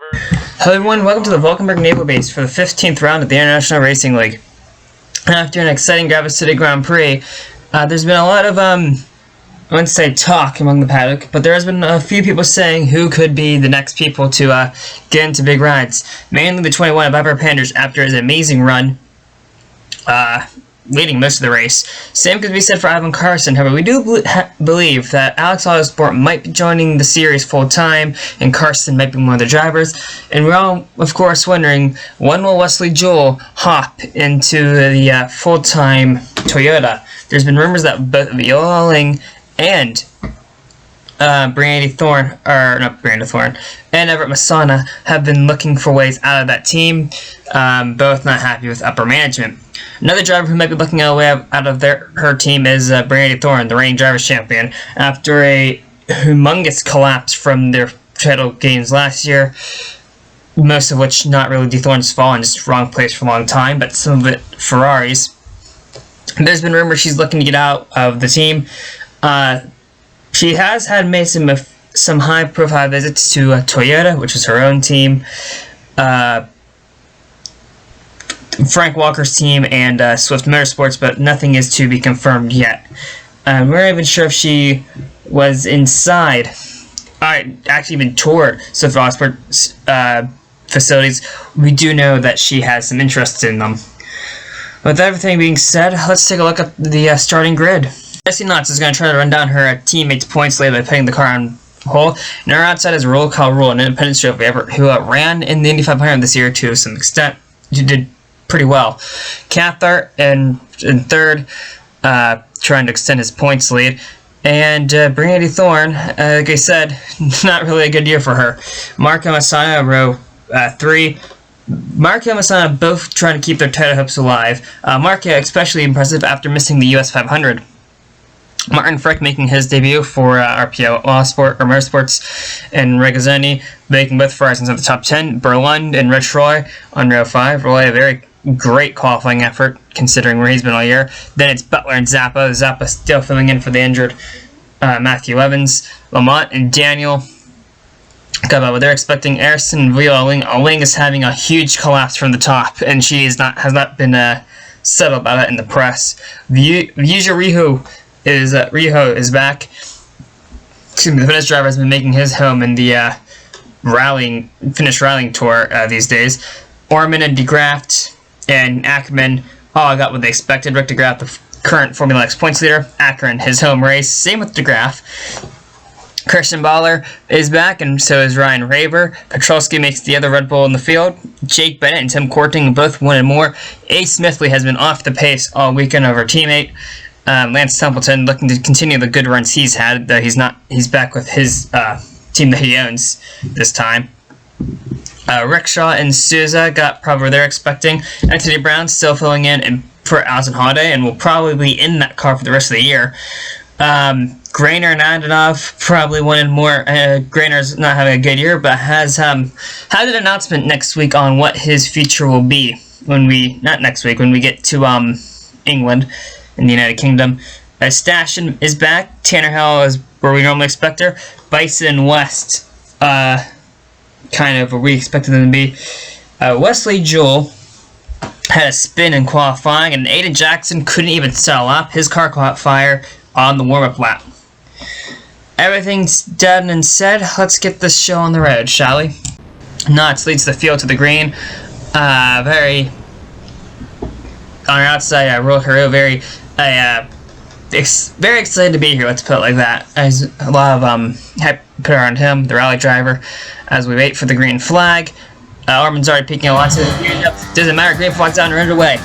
Hello everyone, welcome to the Valkenburg Naval Base for the 15th round of the International Racing League. After an exciting Grafix City Grand Prix, there's been a lot of, I wouldn't say talk among the paddock, but there has been a few people saying who could be the next people to get into big rides. Mainly the 21 of Ever Panders after his amazing run, leading most of the race. Same could be said for Ivan Carson. However, we do believe that Alex Autosport might be joining the series full-time, and Carson might be one of the drivers. And we're all, of course, wondering, when will Wesley Joel hop into the full-time Toyota? There's been rumors that both Viola Ling and Brandy Thorne, or not Brandy Thorne, and Everett Masana have been looking for ways out of that team, both not happy with upper management. Another driver who might be looking out of her team is Brandy Thorne, the reigning drivers champion, after a humongous collapse from their title games last year, most of which not really Thorne's fault and just wrong place for a long time, but some of it Ferrari's. There's been rumors she's looking to get out of the team. She has made some high-profile visits to Toyota, which is her own team, Frank Walker's team, and Swift Motorsports, but nothing is to be confirmed yet. We're not even sure if she was inside, actually even toured Swift Motorsports facilities. We do know that she has some interest in them. With everything being said, let's take a look at the starting grid. Jessie Knotts is going to try to run down her teammates' points lead by putting the car on pole. And her outside is Roll Call Rule, an independent chauffeur who ran in the Indy 500 this year to some extent. She did pretty well. Cathart in third, trying to extend his points lead. And Brandy Thorne, like I said, not really a good year for her. Marco Masana, row 3. Marco and Masana both trying to keep their title hopes alive. Marco especially impressive after missing the US 500. Martin Frick making his debut for RPO Motorsports, and Regazzoni making both Ferraris into the top 10. Berlund and Rich Roy on row 5. Roy, a very great qualifying effort considering where he's been all year. Then it's Butler and Zappa. Zappa still filling in for the injured Matthew Evans. Lamont and Daniel got about what they're expecting. Arison and Viola Ling. Ling is having a huge collapse from the top, and she has not been settled about it in the press. Vyuja Riho is back. Excuse me, the Finnish driver has been making his home in the Finnish rallying tour these days. Orman and DeGraft and Ackerman all got what they expected. Rick DeGraft, the current Formula X points leader. Ackerman, his home race. Same with DeGraft. Christian Baller is back, and so is Ryan Raver. Petrolsky makes the other Red Bull in the field. Jake Bennett and Tim Korting both wanted more. Ace Smithley has been off the pace all weekend over teammate. Lance Templeton looking to continue the good runs he's had, though he's back with his team that he owns this time. Rickshaw and Souza got probably what they're expecting. Anthony Brown still filling in for Alison Holiday, and will probably be in that car for the rest of the year. Grainer and Antonov probably wanted more. Grainer's not having a good year, but has had an announcement next week on what his future will be when we get to England in the United Kingdom. Stashin is back. Tanner Hill is where we normally expect her. Bison and West, kind of where we expected them to be. Wesley Joel had a spin in qualifying, and Aiden Jackson couldn't even settle up. His car caught fire on the warm-up lap. Everything's done and said. Let's get this show on the road, shall we? Knotts leads the field to the green. Very on our outside, Roll Hero, very excited to be here, let's put it like that. There's a lot of hype put around him, the rally driver, as we wait for the green flag. Orman's already peeking a lot, so doesn't matter, green flag's down and underway.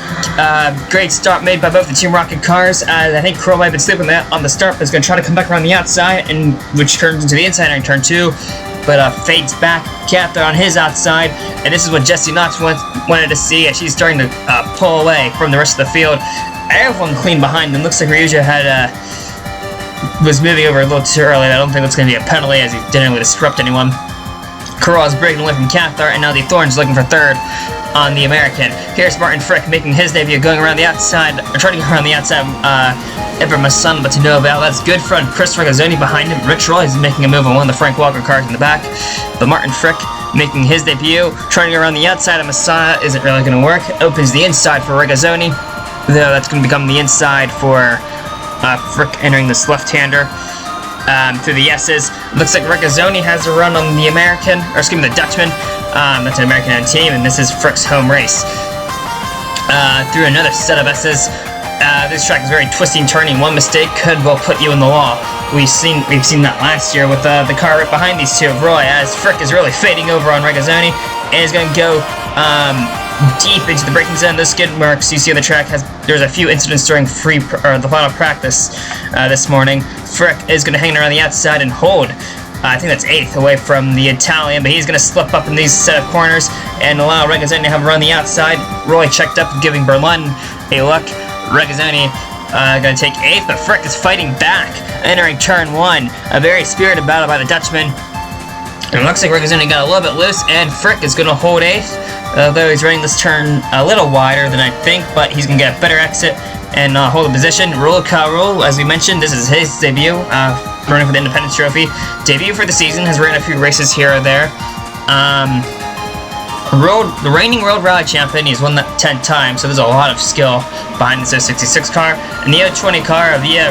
Great start made by both the Team Rocket cars. I think Crow might have been sleeping on the start, but is going to try to come back around the outside, and which turns into the inside in turn 2. But fades back, Cather on his outside, and this is what Jessie Knotts wanted to see as she's starting to pull away from the rest of the field. Everyone clean behind him. Looks like Ryuja was moving over a little too early. I don't think that's going to be a penalty, as he didn't really disrupt anyone. Corral's breaking away from Cathart, and now the Thorne's looking for third on the American. Here's Martin Frick making his debut, going around the outside, or trying to go around the outside. Ever Masson, but to no avail. That's good front. Chris Regazzoni behind him. Rich Roy is making a move on one of the Frank Walker cars in the back. But Martin Frick making his debut. Trying to go around the outside of Masana isn't really going to work. Opens the inside for Regazzoni, though that's going to become the inside for Frick entering this left-hander. Through the S's. Looks like Regazzoni has a run on the American, or excuse me, the Dutchman. That's an American team, and this is Frick's home race. Through another set of S's. This track is very twisty and turning. One mistake could well put you in the law. We've seen that last year with the car right behind these two of Roy, as Frick is really fading over on Regazzoni and is going to go deep into the braking zone. The skid marks you see on the track there's a few incidents during the final practice this morning. Frick is going to hang around the outside and hold. I think that's 8th away from the Italian, but he's going to slip up in these set of corners and allow Regazzoni to have a run the outside. Roy checked up, giving Berlin a look. Regazzoni going to take 8th, but Frick is fighting back, entering turn 1. A very spirited battle by the Dutchman. It looks like Regazzoni got a little bit loose, and Frick is going to hold 8th, although he's running this turn a little wider than I think, but he's going to get a better exit and hold a position. Rule Carroll, as we mentioned, this is his debut, running for the Independence Trophy. Debut for the season, has ran a few races here or there. The reigning World Rally Champion, he's won that 10 times, so there's a lot of skill behind this 066 car. And the 020 car of the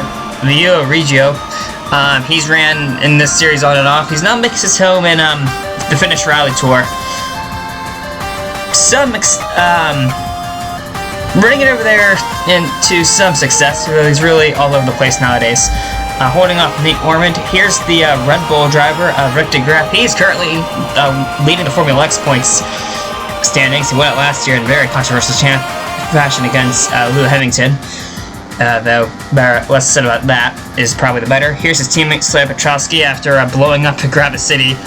Regio, he's ran in this series on and off. He's now makes his home in the Finnish Rally Tour. Running it over there into some success. He's really all over the place nowadays. Holding off Nate Ormond. Here's the Red Bull driver, Rick de Graaf. He's currently leading the Formula X points standings. He won it last year in very controversial fashion against Lou Hemmington. Though less said about that is probably the better. Here's his teammate Slav Petrowski after blowing up Grafix City.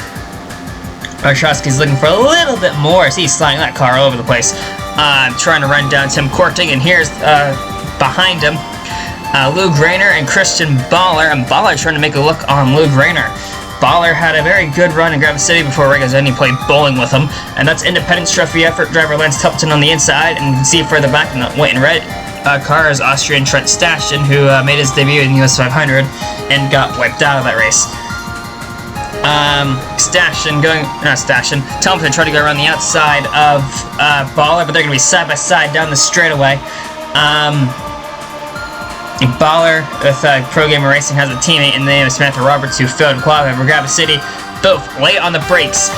Petrowski's looking for a little bit more as he's sliding that car all over the place. Trying to run down Tim Korting, and here's behind him Lou Grainer and Christian Baller, and Baller trying to make a look on Lou Grainer. Baller had a very good run in Grafix City before Regazzoni played bowling with him, and that's Independence Trophy effort driver Lance Tupton on the inside, and you can see further back in the white and red car is Austrian Trent Staschen, who made his debut in the US 500 and got wiped out of that race. Thompson tried to go around the outside of Baller, but they're going to be side by side down the straightaway. Baller with Pro Gamer Racing has a teammate in the name of Samantha Roberts, who failed to qualify for Grafix City. Both late on the brakes.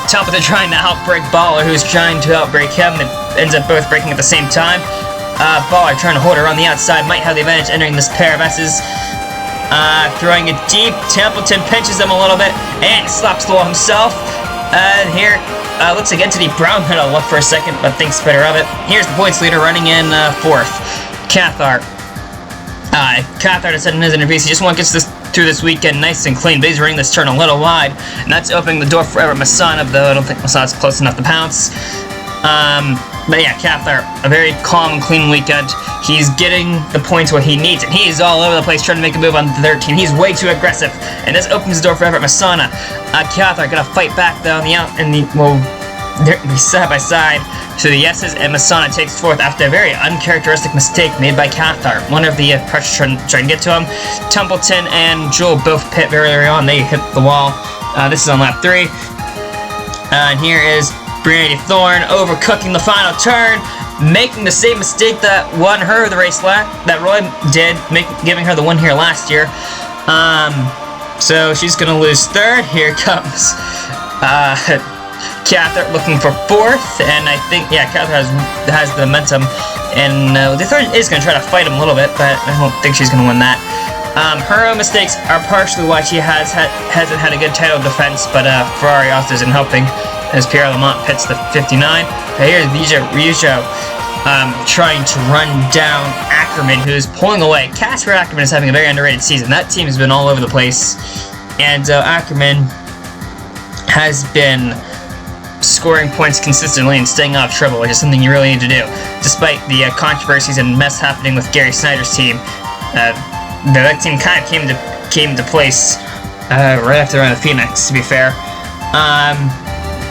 Thompson trying to outbrake Baller, who's trying to outbrake him. It ends up both braking at the same time. Baller trying to hold her on the outside, might have the advantage entering this pair of S's. Throwing it deep. Templeton pinches him a little bit and slaps the wall himself. Here, looks like Entity Brown had a look for a second, but thinks better of it. Here's the points leader running in 4th. Cathart. Cathart has said in his interviews he just wants to get through this weekend nice and clean, but he's running this turn a little wide, and that's opening the door for Everett Masana, though I don't think Masana's close enough to pounce. But yeah, Cathart, a very calm and clean weekend. He's getting the points where he needs it. He's all over the place trying to make a move on the 13. He's way too aggressive, and this opens the door for Everett Masana. Cathart gonna fight back though they're side by side to the S's, and Masana takes 4th after a very uncharacteristic mistake made by Cathart. One of the pressure trying to get to him. Templeton and Jewel both pit very early on. They hit the wall. This is on lap 3. And here is Brianna Thorne overcooking the final turn, making the same mistake that won her the race that Roy did, giving her the win here last year. So she's gonna lose 3rd. Here comes Cathart looking for 4th, and I think Cathart has the momentum, and the 3rd is gonna try to fight him a little bit, but I don't think she's gonna win that. Her own mistakes are partially why she hasn't had a good title defense, but Ferrari also isn't helping as Pierre Lamont pits the 59. Here's Ryujo trying to run down Ackerman, who's pulling away. Casper Ackerman is having a very underrated season. That team has been all over the place, and Ackerman has been scoring points consistently and staying out of trouble, which is something you really need to do. Despite the controversies and mess happening with Gary Snyder's team, that team kind of came to place right after the Phoenix, to be fair.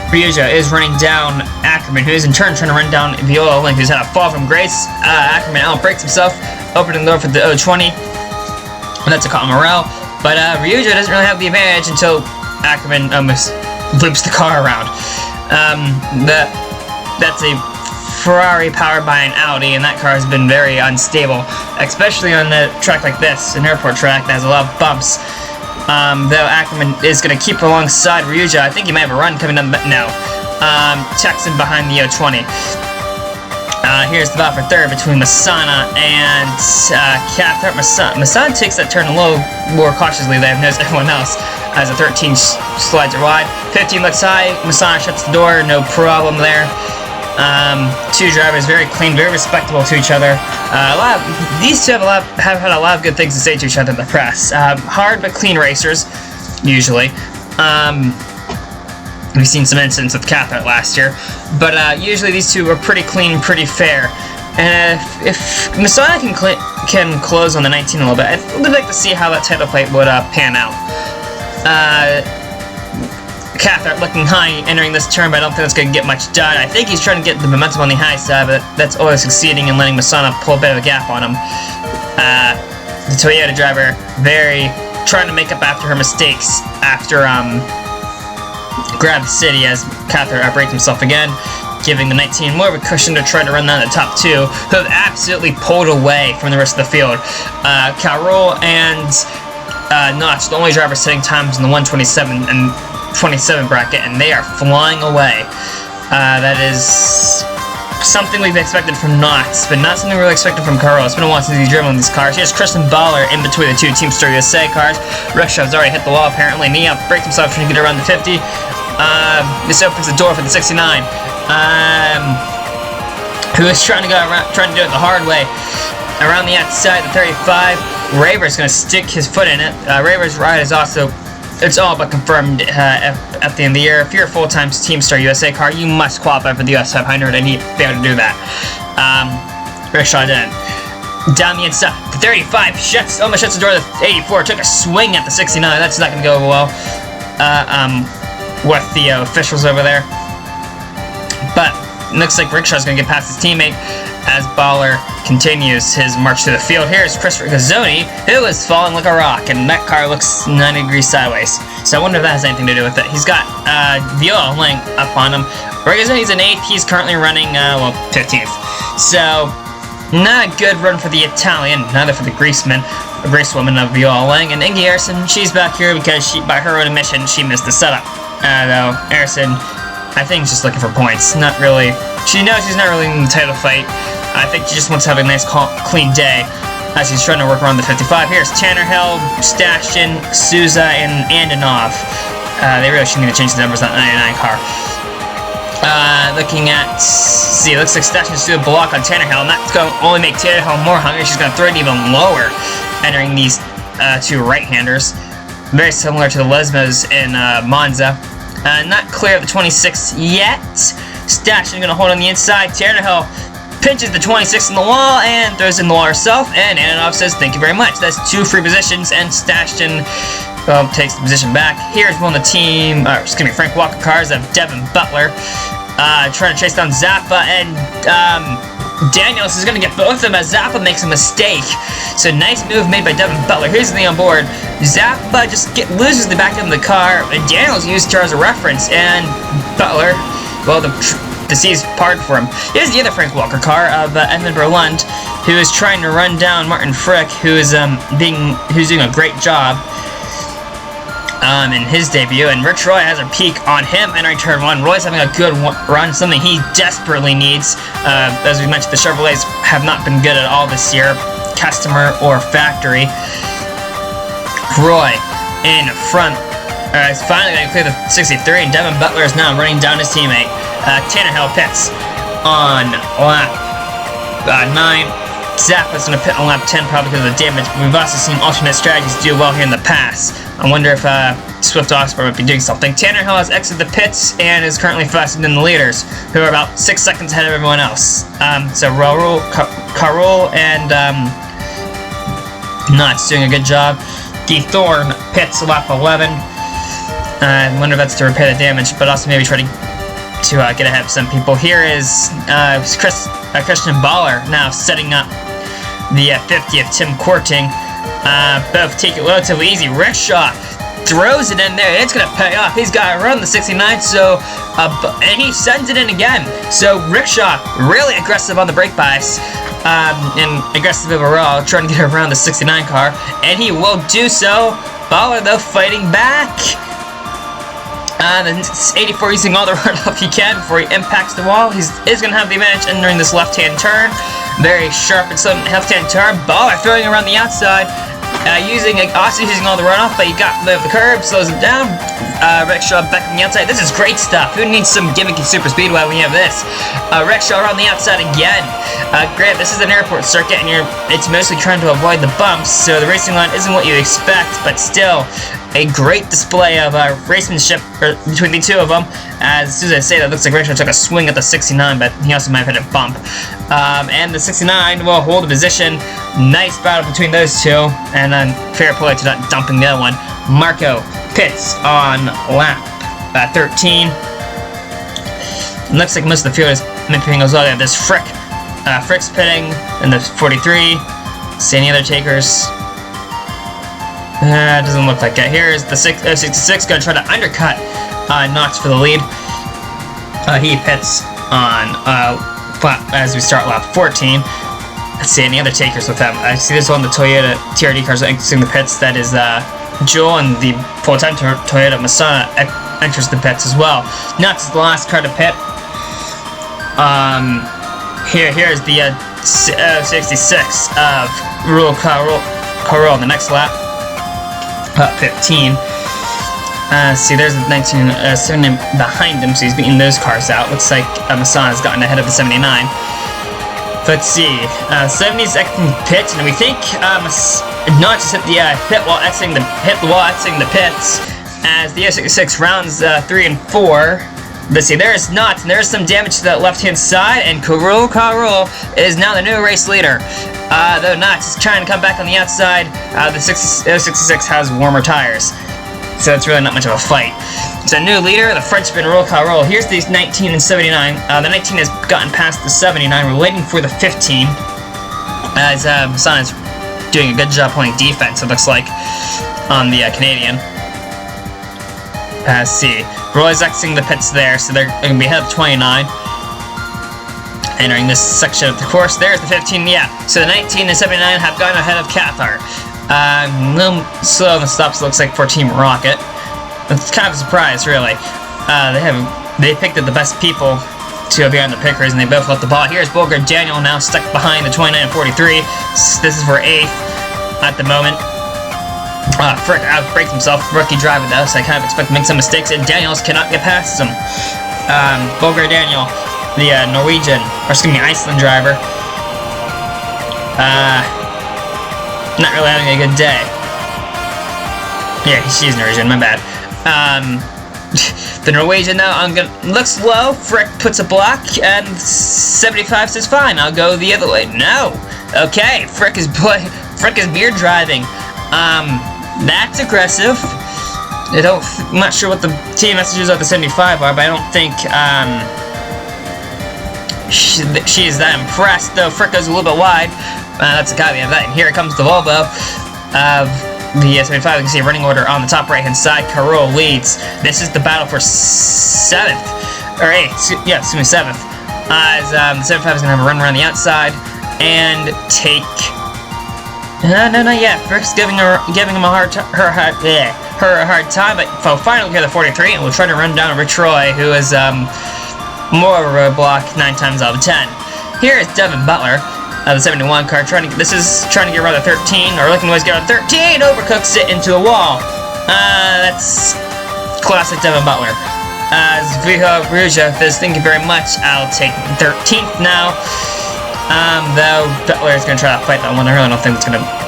Ryuja is running down Ackerman, who is in turn trying to run down Viola Link, who's had a fall from grace. Ackerman outbreaks himself, opening the door for the 020. And that's a Cotton Morel. But Ryuja doesn't really have the advantage until Ackerman almost loops the car around. That's a Ferrari powered by an Audi, and that car has been very unstable, especially on a track like this, an airport track that has a lot of bumps. Though Ackerman is going to keep alongside Ryuja. I think he might have a run coming down the... No. Texan behind the 020. Here's the battle for third between Masana and Cathart. Masana takes that turn a little more cautiously than I've noticed everyone else, as the 13 slides are wide. 15 looks high. Masana shuts the door. No problem there. Two drivers, very clean, very respectable to each other. These two have had a lot of good things to say to each other in the press. Hard but clean racers, usually. We've seen some incidents with Cathart last year, but usually these two are pretty clean, pretty fair. And if Masana can close on the 19 a little bit, I'd like to see how that title fight would pan out. Cathart looking high entering this turn, but I don't think that's going to get much done. I think he's trying to get the momentum on the high side, but that's always succeeding in letting Masana pull a bit of a gap on him. The Toyota driver trying to make up after her mistakes after Grab City, as Cathart outbrakes himself again, giving the 19 more of a cushion to try to run down the top two, who have absolutely pulled away from the rest of the field. Carroll and Notch, the only drivers setting times in the 127 and 27 bracket, and they are flying away. That is something we've expected from Notch, but not something we really expected from Carroll. It's been a while since he's driven these cars. Here's Christian Baller in between the two Teamster USA cars. Rickshaws already hit the wall apparently. Nia braked himself trying to get around the 50. This opens the door for the 69. Who is trying to do it the hard way. Around the outside, the 35. Raver's going to stick his foot in it. Raver's ride is also... It's all but confirmed at the end of the year. If you're a full-time Teamstar USA car, you must qualify for the US 500, and he'd be able to do that. Rickshaw didn't. Down the inside, the 35 almost shuts the door. The 84 took a swing at the 69. That's not going to go well with the officials over there. But it looks like Rickshaw's going to get past his teammate as Baller continues his march to the field. Here's Christopher Gazzoni, who is falling like a rock, and that car looks 90 degrees sideways. So I wonder if that has anything to do with it. He's got Viola laying up on him. Gazzoni's in 8th. He's currently running, 15th. So, not a good run for the Italian, neither for the Greasewoman of Viola Lang. And Ingy Harrison, she's back here because by her own admission, she missed the setup. Though, Harrison, I think, is just looking for points. Not really. She knows she's not really in the title fight. I think she just wants to have a nice, clean day as she's trying to work around the 55. Here's Tannerhill, Stashin, Souza, and Andanov. They really shouldn't need to change the numbers on that 99 car. Looking at... See, it looks like Stashin's doing a block on Tannerhill, and that's going to only make Tannerhill more hungry. She's going to throw it even lower, entering these two right-handers. Very similar to the Lesmos in Monza. Not clear of the 26 yet. Stashin going to hold on the inside. Tannerhill pinches the 26 in the wall and throws in the wall herself, and Ananov says thank you very much. That's 2 free positions, and Stashin takes the position back. Here's one of the team, Frank Walker cars of Devin Butler, trying to chase down Zappa, and Daniels is going to get both of them as Zappa makes a mistake. So nice move made by Devin Butler. Here's the thing on board. Zappa just loses the back end of the car, and Daniels used her as a reference, and Butler, well, the sea's parted for him. Here's the other Frank Walker car of Edmund Berlund, who is trying to run down Martin Frick, who's doing a great job in his debut, and Rich Roy has a peek on him entering turn 1. Roy's having a good run, something he desperately needs. As we mentioned, the Chevrolets have not been good at all this year, customer or factory. Roy in front. He's finally going to clear the 63, and Devin Butler is now running down his teammate. Tannerhill pits on lap 9. Zappa's going to pit on lap 10 probably because of the damage. We've also seen alternate strategies do well here in the past. I wonder if Swift Oxford might be doing something. Tannerhill has exited the pits and is currently faster than the leaders, who are about 6 seconds ahead of everyone else. So Carroll and Knot's doing a good job. Guy Thorne pits lap 11. I wonder if that's to repair the damage, but also maybe try to get ahead of some people. Here is Christian Baller now setting up the 50th Tim Courting. Both take it relatively easy. Rickshaw throws it in there, and it's gonna pay off. He's got to run the 69, so and he sends it in again. So Rickshaw really aggressive on the brake bias, and aggressive overall, trying to get around the 69 car, and he will do so. Baller though fighting back. The 84 using all the runoff he can before he impacts the wall. He is going to have the advantage entering this left-hand turn. Very sharp and sudden left-hand turn. Baller throwing around the outside. Also using all the runoff, but he got the curb, slows him down. Rickshaw back on the outside. This is great stuff. Who needs some gimmicky super speed while we have this? Rickshaw around the outside again. Grant, this is an airport circuit, and it's mostly trying to avoid the bumps, so the racing line isn't what you expect, but still a great display of racemanship between the two of them. As soon as I say that, it looks like Rickshaw took a swing at the 69, but he also might have hit a bump. And the 69 will hold a position. Nice battle between those two, and then fair play to not dumping the other one. Marco pits on lap 13. Looks like most of the field is pitting as well. There's Frick's pitting in the 43. See any other takers? Doesn't look like it. Here's the 66 going to try to undercut Knox for the lead. He pits on as we start lap 14. Let's see any other takers with them. I see this one, the Toyota TRD cars exiting the pits. That is Joel, and the full-time Toyota Masana enters the pits as well. Knox is the last car to pit. Here's the 66 of Rule Carroll on the next lap. 15. See, there's the 79 behind him, so he's beating those cars out. Looks like Masana's gotten ahead of the 79. Let's see. 70's exiting the pit, and we think not just hit the pit while exiting the pits, as the 66 rounds 3 and 4. Let's see, there's Knox, and there's some damage to the left-hand side, and Carroll is now the new race leader. Though Knox is trying to come back on the outside, the 66 has warmer tires, so it's really not much of a fight. It's a new leader, the Frenchman Carroll. Here's these 19 and 79. The 19 has gotten past the 79. We're waiting for the 15, as Masana's doing a good job playing defense, it looks like, on the Canadian. See, Roy's exiting the pits there, so they're going to be ahead of 29. Entering this section of the course, there's the 15, yeah. So the 19 and 79 have gone ahead of Cathar. A little slow on the stops, looks like, for Team Rocket. It's kind of a surprise, really. They picked the best people to be on the pickers, and they both left the ball. Here's Bulgar Daniel now stuck behind the 29 and 43. This is for 8th at the moment. Frick outbrakes himself, rookie driver though, so I kind of expect to make some mistakes, and Daniels cannot get past him. Bulgar Daniel, the Norwegian, or excuse me, Iceland driver, not really having a good day. Yeah, she's Norwegian, my bad. The Norwegian though, looks low. Frick puts a block, and 75 says fine, I'll go the other way. No! Okay, Frick is beard driving. That's aggressive. I'm not sure what the team messages of the 75 are, but I don't think she is that impressed, though. Frick goes a little bit wide. That's a caveat of that. And here comes the Volvo of the 75. You can see a running order on the top right-hand side. Carroll leads. This is the battle for 7th. Or 8th. Yeah, excuse me, 7th. As the 75 is going to have a run around the outside and take... No, yeah. Frick's giving him a hard time, but finally we get the 43, and we'll try to run down Rich Roy, who is more of a roadblock 9 times out of 10. Here is Devin Butler, the 71 car, trying to get around the 13, or looking to get around 13, overcooks it into the wall. That's classic Devin Butler. As Viho Ruja says, thank you very much. I'll take 13th now. Though Butler is going to try to fight that one. I really don't think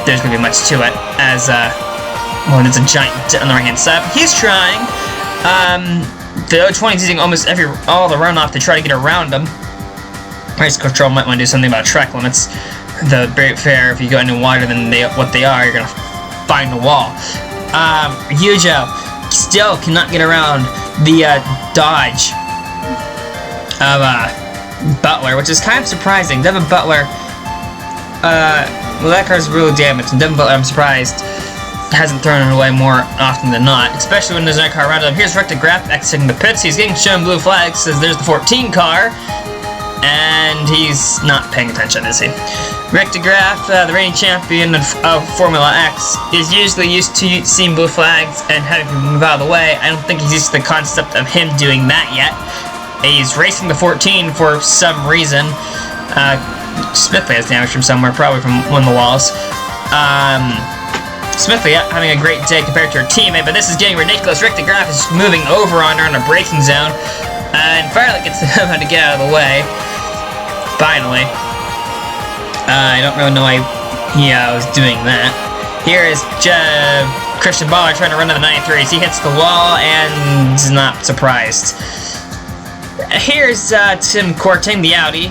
there's going to be much to it, as, well, it's a giant on the right-hand side. He's trying. The 020 is using almost all the runoff to try to get around him. Race control might want to do something about track limits. Though, very fair, if you go any wider than what they are, you're going to find a wall. Yujo still cannot get around the Dodge of Butler, which is kind of surprising. Devin Butler, well, that car's really damaged, and Devin Butler, I'm surprised, hasn't thrown it away more often than not, especially when there's an car around him. Here's Racin Grafix exiting the pits. He's getting shown blue flags, says there's the 14 car, and he's not paying attention, is he? Racin Grafix, the reigning champion of Formula X, is usually used to seeing blue flags and having people move out of the way. I don't think he's used to the concept of him doing that yet. He's racing the 14 for some reason. Smithley has damage from somewhere, probably from one of the walls. Smithley having a great day compared to her teammate, but this is getting ridiculous. Racin Grafix is moving over on her in a braking zone, and finally gets him to get out of the way. Finally. I don't really know why he was doing that. Here is Christian Baller trying to run to the 93s. He hits the wall and is not surprised. Here's Tim Courting, the Audi.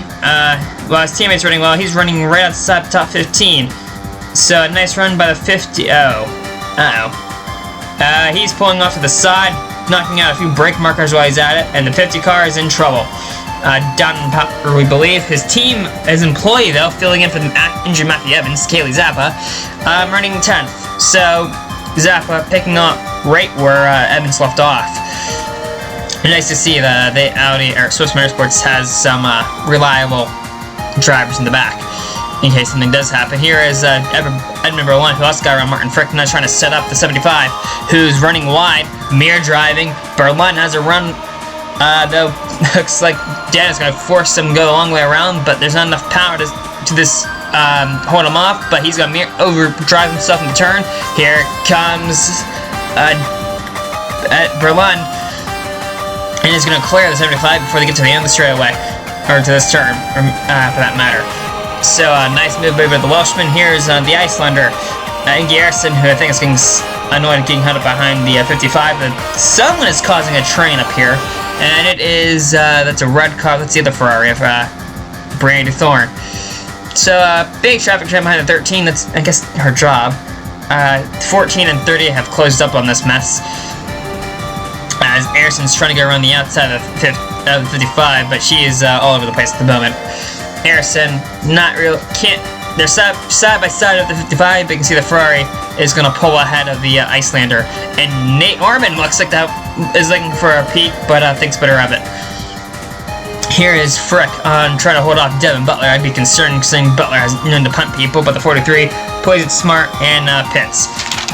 While his teammate's running well, he's running right outside the top 15. So a nice run by the 50. He's pulling off to the side, knocking out a few brake markers while he's at it, and the 50 car is in trouble. Down in power, we believe. His employee, though, filling in for the injured Matthew Evans, Kaylee Zappa, running 10th. So Zappa picking up right where Evans left off. Nice to see that the Audi or Swift Motorsports has some reliable drivers in the back in case something does happen. Here is Edmund Berlin, who also got around Martin Frickner, trying to set up the 75, who's running wide, mirror driving. Berlin has a run, though looks like Dan is going to force him to go the long way around, but there's not enough power to hold him off, but he's going to overdrive himself in the turn. Here comes Berlin, and he's going to clear the 75 before they get to the end of the straightaway, or to this turn, for that matter. So, nice move over the Welshman. Here's the Icelander, Inge Eriksson, who I think is getting annoyed at getting held up behind the 55. But someone is causing a train up here, and it is, that's a red car. That's the other Ferrari of Brandy Thorne. So, big traffic jam behind the 13. That's, I guess, her job. 14 and 30 have closed up on this mess, as Eriksson's trying to go around the outside of the 55, but she is all over the place at the moment. Eriksson, they're side by side of the 55, but you can see the Ferrari is going to pull ahead of the Icelander. And Nate Orman looks like that is looking for a peak, but thinks better of it. Here is Frick trying to hold off Devin Butler. I'd be concerned saying Butler has known to punt people, but the 43 plays it smart and pits.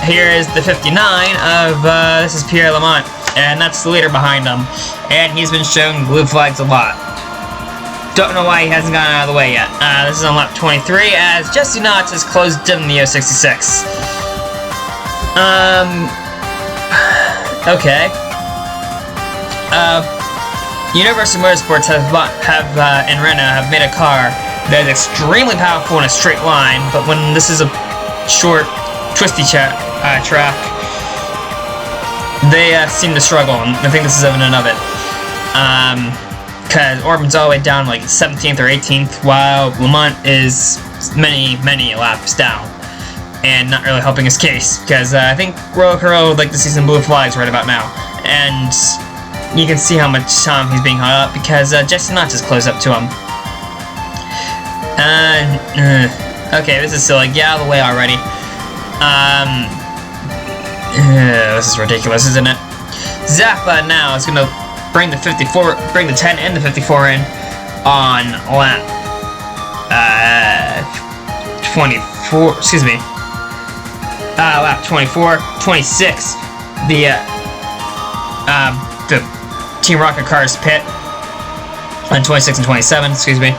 Here is the 59 of, this is Pierre Lamont, and that's the leader behind him. And he's been shown blue flags a lot. Don't know why he hasn't gotten out of the way yet. This is on lap 23, as Jesse Knotts has closed in the 066. Okay. Universal Motorsports have and Renault have made a car that is extremely powerful in a straight line, but when this is a short, twisty track, they seem to struggle, and I think this is evident of it. Because Orban's all the way down like 17th or 18th, while Lamont is many laps down, and not really helping his case, because I think Royal Curl would like to see some blue flags right about now. And you can see how much time he's being hung up, because Jesse Knotts is close up to him. Okay, this is silly. Get out of the way already. This is ridiculous, isn't it? Zappa now is going to bring the 10 and the 54 in on lap 24, excuse me, lap 24, 26, the Team Rocket cars pit on 26 and 27, excuse me,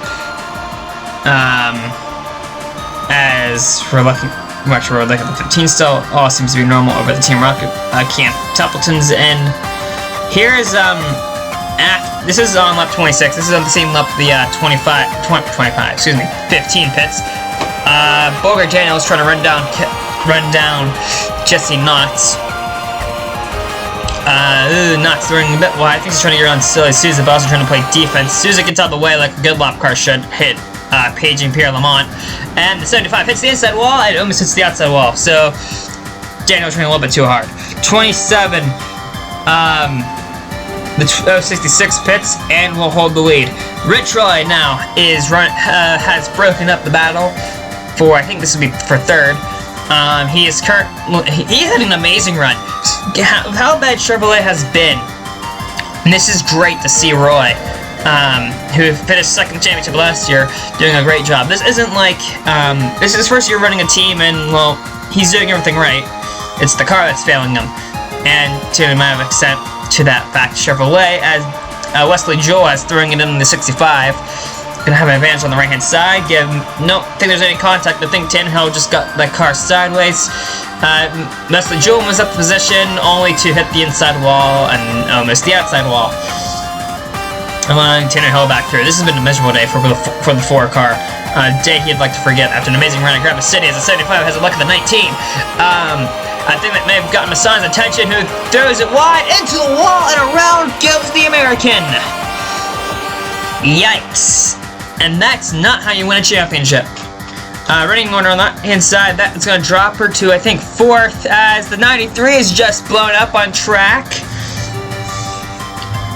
as we're looking at the 15 still, all seems to be normal over the Team Rocket camp. Templeton's in. Here's, this is on lap 26. This is on the same lap, the 15 pits. Bogart Daniels trying to run down Jesse Knotts. Knotts throwing a bit wide. I think he's trying to get around silly Souza, but also trying to play defense. Souza gets out of the way like a good lap car should, hit Page and Pierre Lamont. And the 75 hits the inside wall, and it almost hits the outside wall. So, Daniel's trying a little bit too hard. 27, the 66 pits, and will hold the lead. Rich Roy now is has broken up the battle for, I think this will be for third. He's had an amazing run. How bad Chevrolet has been. And this is great to see Roy, who finished second championship last year, doing a great job. This isn't like, this is his first year running a team, and, well, he's doing everything right. It's the car that's failing him. And to an amount of extent to that fact, Chevrolet, as Wesley Joel is throwing it in the 65. Gonna have an advantage on the right hand side. Nope, think there's any contact. I think Tannehill just got that car sideways. Wesley Joel was up the position only to hit the inside wall and almost the outside wall. Allowing Tannehill back through. This has been a miserable day for the 4 car. Day he'd like to forget after an amazing run at Grafix City as the 75 has a luck of the 19. I think that may have gotten Masana's attention, who throws it wide into the wall, and around goes the American. Yikes. And that's not how you win a championship. Running order on that hand side, that's going to drop her to, I think, 4th, as the 93 is just blown up on track.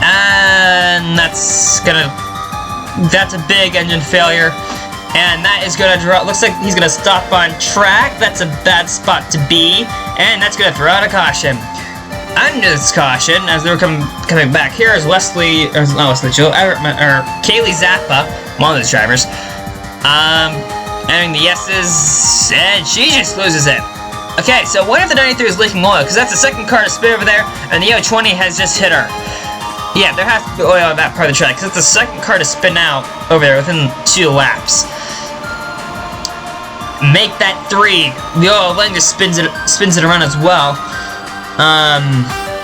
And that's a big engine failure. And that is going to drop. Looks like he's going to stop on track. That's a bad spot to be. And that's going to throw out a caution. Under this caution, as they were coming back, here is Kaylee Zappa, one of those drivers, entering the S's, and she just loses it. Okay, so what if the 93 is leaking oil? Because that's the second car to spin over there, and the 020 has just hit her. Yeah, there has to be oil on that part of the track, because it's the second car to spin out over there within 2 laps. Make that 3. The oil then just spins it around as well.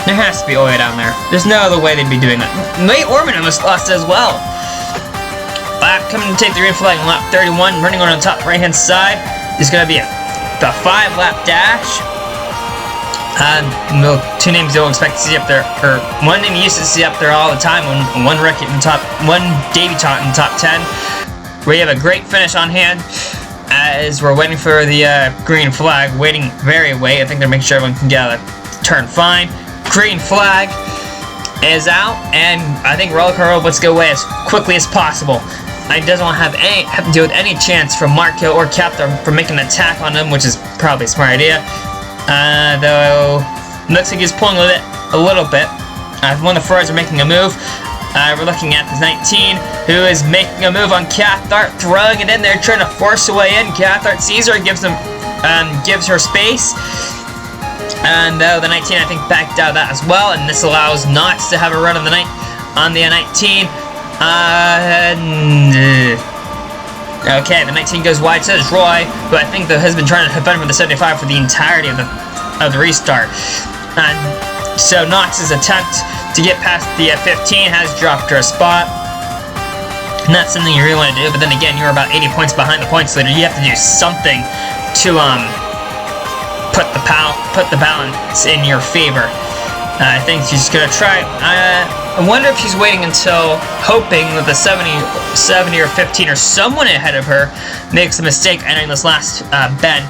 There has to be oil down there. There's no other way they'd be doing that. Nate Orman almost lost it as well. Lap coming to take the green flag on lap 31, running on the top right-hand side. Is going to be the 5-lap dash. No, 2 names you don't expect to see up there, or 1 name you used to see up there all the time, one rookie in the top, 1 debutant in the top 10. We have a great finish on hand. As we're waiting for the green flag, waiting very late. I think they're making sure everyone can get out of the turn fine. Green flag is out, and I think Roller Car Robots go away as quickly as possible. I doesn't want to have to deal with any chance from Marco or Captain for making an attack on him, which is probably a smart idea. Though looks like he's pulling with it a little bit. One of the Ferraris are making a move. We're looking at the 19, who is making a move on Cathart, throwing it in there, trying to force her way in. Cathart sees her, gives her space. And the 19, I think, backed out of that as well, and this allows Knox to have a run on the 19. Okay, the 19 goes wide, so does Roy, who I think has been trying to defend from the 75 for the entirety of the restart. So Knox's attempt to get past the 15 has dropped her a spot. Not something you really want to do, but then again, you're about 80 points behind the points leader. You have to do something to put the balance in your favor. I think she's gonna try. I wonder if she's waiting until hoping that the 70 or 15 or someone ahead of her makes a mistake entering this last bend.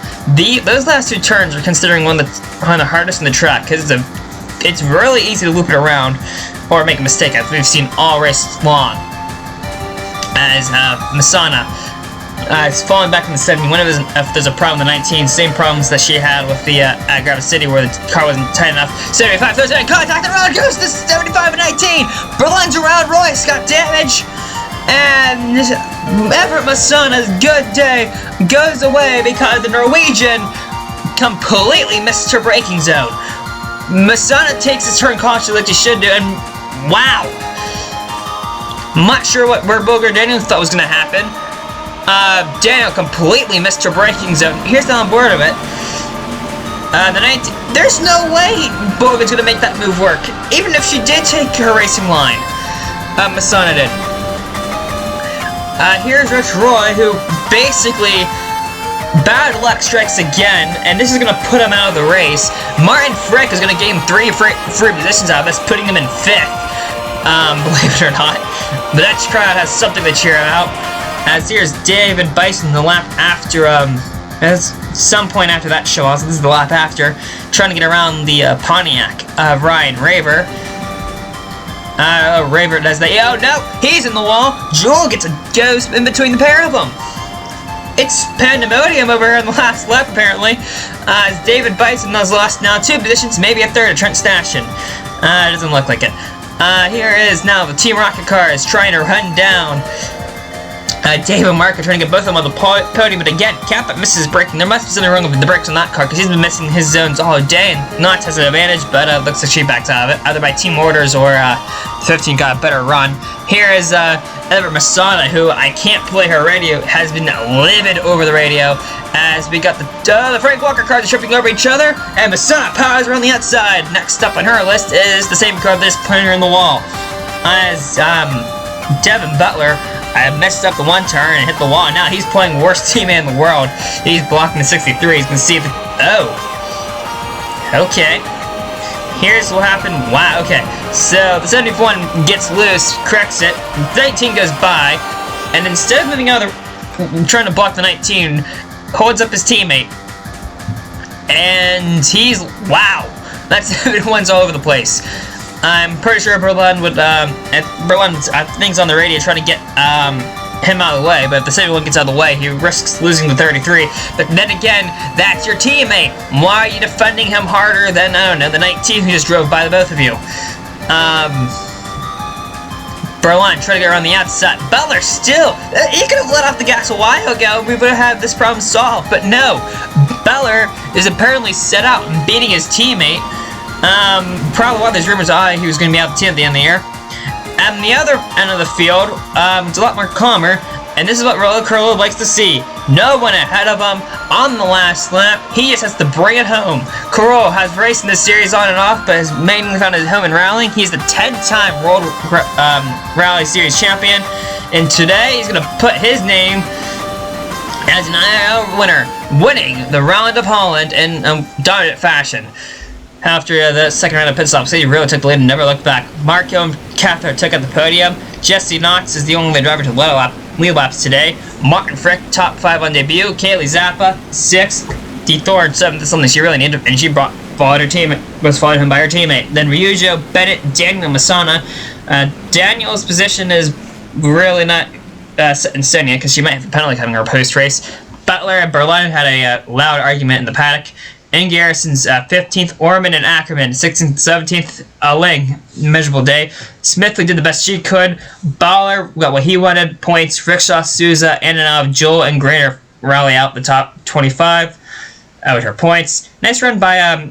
Those last 2 turns are considering one of the hardest in the track, because it's really easy to loop it around or make a mistake, as we've seen all race long. As Masana is falling back in the 70. If there's a problem with the 19, same problems that she had with the at Grafix City, where the car wasn't tight enough. 75, 39, contact, the roller goes to 75 and 19. Berlin's around, Royce got damage. And Everett Masana's good day goes away because the Norwegian completely missed her braking zone. Masana takes his turn cautiously like he should do, and wow! I'm not sure where Bogart Daniel thought was going to happen. Daniel completely missed her braking zone. Here's the on board of it. The 19. There's no way Bogart's going to make that move work, even if she did take her racing line. Masana did. Here's Rich Roy, who basically bad luck strikes again, and this is going to put him out of the race. Martin Frick is going to gain 3 free positions out of this, putting him in 5th, believe it or not. But that crowd has something to cheer about. As here's David Bison the lap after, at some point after that show off, so this is the lap after, trying to get around the Pontiac of Ryan Raver. Raver does that. Oh no, he's in the wall. Joel goes in between the pair of them. it's pandemonium over here in the last lap, apparently. As David Bison has lost now 2 positions, maybe a third to Trent Stashen. It doesn't look like it. Here is now the Team Rocket car is trying to run down Dave and Mark are trying to get both of them on the podium, but again, Kappa misses braking. There must be something wrong with the brakes on that car, because he's been missing his zones all day, and Knots has an advantage, but looks like she backs out of it, either by team orders or 15 got a better run. Here is Edward Masana, who I can't play her radio, has been livid over the radio, as we got the Frank Walker cars tripping over each other, and Masana powers around the outside. Next up on her list is the same car that's putting her in the wall, as Devin Butler messed up the one turn and hit the wall. Now he's playing worst teammate in the world. He's blocking the 63. He's gonna see if it, okay. Here's what happened. Wow, okay. So the 71 gets loose, corrects it, 19 goes by, and instead of moving out of the, trying to block the 19, holds up his teammate. And he's, wow. That 71's all over the place. I'm pretty sure Berlin would, Berlin's things on the radio trying to get him out of the way, but if the 71 gets out of the way, he risks losing the 33. But then again, that's your teammate. Why are you defending him harder than, I don't know, the 19 who just drove by the both of you? Berlin trying to get around the outside. Butler still, he could have let off the gas a while ago and we would have had this problem solved, but no. Butler is apparently set out and beating his teammate. Probably one of those rumors he was going to be out of the team at the end of the year. And the other end of the field, it's a lot more calmer, and this is what Roller Curler likes to see. No one ahead of him on the last lap. He just has to bring it home. Carroll has raced in this series on and off, but has mainly found his home in rallying. He's the 10-time World Rally Series champion, and today he's going to put his name as an IRL winner, winning the round of Holland in dominant fashion. After the second round of pit stops, he really took the lead and never looked back. Marco and Cathar took at the podium. Jesse Knox is the only driver to lead laps today. Martin Frick, top 5 on debut. Kaylee Zappa, 6th. D. Thorne, 7th. That's something she really needed, and she followed her teammate, was followed him by her teammate. Then Ryujo, Bennett, Daniel Masana. Daniel's position is really not set in stone yet, because she might have a penalty coming her post-race. Butler and Berlin had a loud argument in the paddock. In Garrison's 15th, Orman and Ackerman, 16th and 17th, Ling, measurable day. Smithley did the best she could. Baller got what he wanted, points. Rickshaw, Souza, in and out of Joel and Grainer rally out the top 25 with her points. Nice run by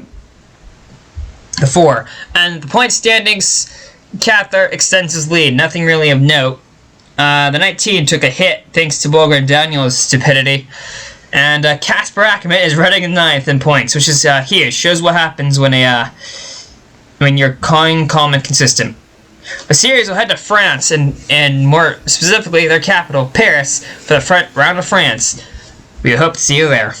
the 4. And the point standings, Cathar extends his lead, nothing really of note. The 19 took a hit thanks to Bolger and Daniel's stupidity. And Casper Ackerman is running in 9th in points, which is huge. Shows what happens when you're calm and consistent. The series will head to France, and more specifically their capital, Paris, for the front round of France. We hope to see you there.